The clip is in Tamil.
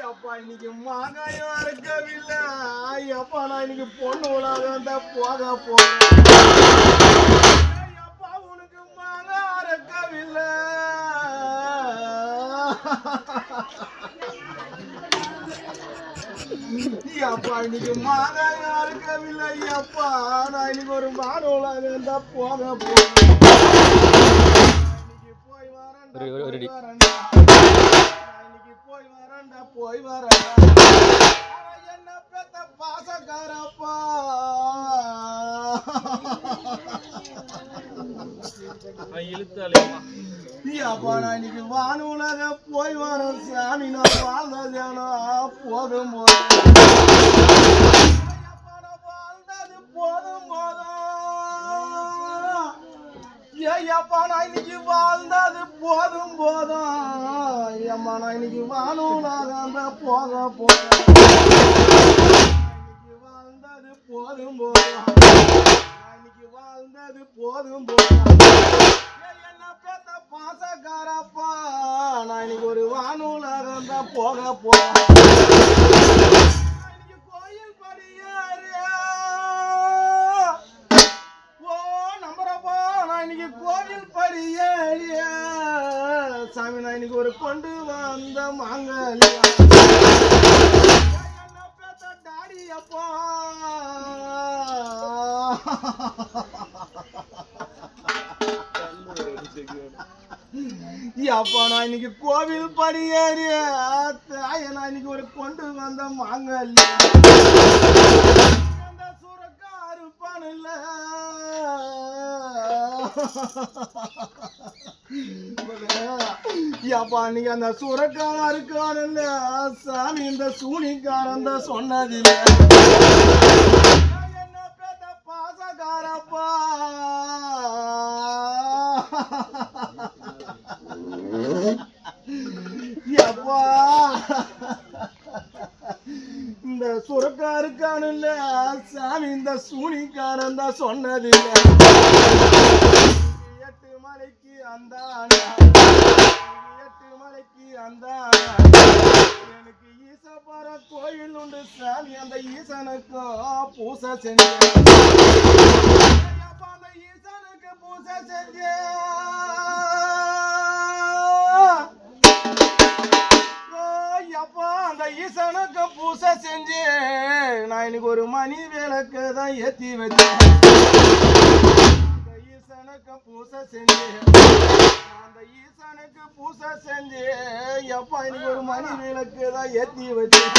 அப்பா இன்னைக்கு மாங்காயம் இருக்கவில்லை. அப்பா நான் இன்னைக்கு பொண்ணு உலகம் தான் போக போறேன். அப்பா உனக்கு மாங்காய் இருக்கவில்லை. அப்பா இன்னைக்கு மாங்காயம் இருக்கவில்லை. அப்பா நான் இன்னைக்கு ஒரு மாடு உலகம் தான் போக போறேன். இன்னைக்கு போய் வரேன்டா போய் வரேன்டா என்ன பெத்த பாசக்காரப்பா. அப்பா நான் இன்னைக்கு வானு உலக போய் வரேன் சாமி. நான் வாழ்ந்ததேனா போதும் போதும். வாழ்ந்தது போதும் போதும். ஏப்பா நான் இன்னைக்கு வாழ்ந்தது போதும் போதும். அம்மா நான் இன்னைக்கு வானூலாக போக போறேன். இன்னைக்கு வாழ்ந்தது போதும் போதும். இன்னைக்கு வாழ்ந்தது போதும் போதும். என்ன பெத்த பாசக்காரப்பா நான் இன்னைக்கு ஒரு வானூலாக போக போறேன். இன்னைக்கு கோயில் படியேறியா இன்னைக்கு கோவில் படியேறிய சாமி. நான் இன்னைக்கு ஒரு கொண்டு வந்த மாங்கல்யா என்ன பேச டாடி அப்பா. அப்பா நான் இன்னைக்கு கோவில் படியேறிய தாய நான் இன்னைக்கு ஒரு கொண்டு வந்த மாங்கல்யா அந்த சுரக்காரு பணல. அப்பா நீங்க அந்த சுரக்காரா இருக்காருல்ல சாமி. இந்த சூனிக்காரன் தான் சொன்னதில்ல. என்ன பேத்த பாசக்காரப்பா. அப்பா இந்த சுரக்காருக்கானுல்ல சாமி. இந்த சூனிக்காரன் தான் சொன்னதில்ல. 8 மலைக்கு அந்தான 8 மலைக்கு அந்தான எனக்கு ஈசப்பர கோயில் உண்டு சாமி. அந்த ஈசனுக்கும் பூசை செஞ்சேன். அந்த ஈசனுக்கு பூசை செஞ்சேன். அப்பா அந்த ஈசனுக்கு பூசை செஞ்சு நான் இன்னைக்கு ஒரு மணி விளக்கு தான் ஏத்தி வச்சேன். அந்த ஈசனுக்கு பூசை செஞ்சு அந்த ஈசனுக்கு பூசை செஞ்சு அப்பா இன்னைக்கு ஒரு மணி விளக்கு தான் ஏத்தி வச்சேன்.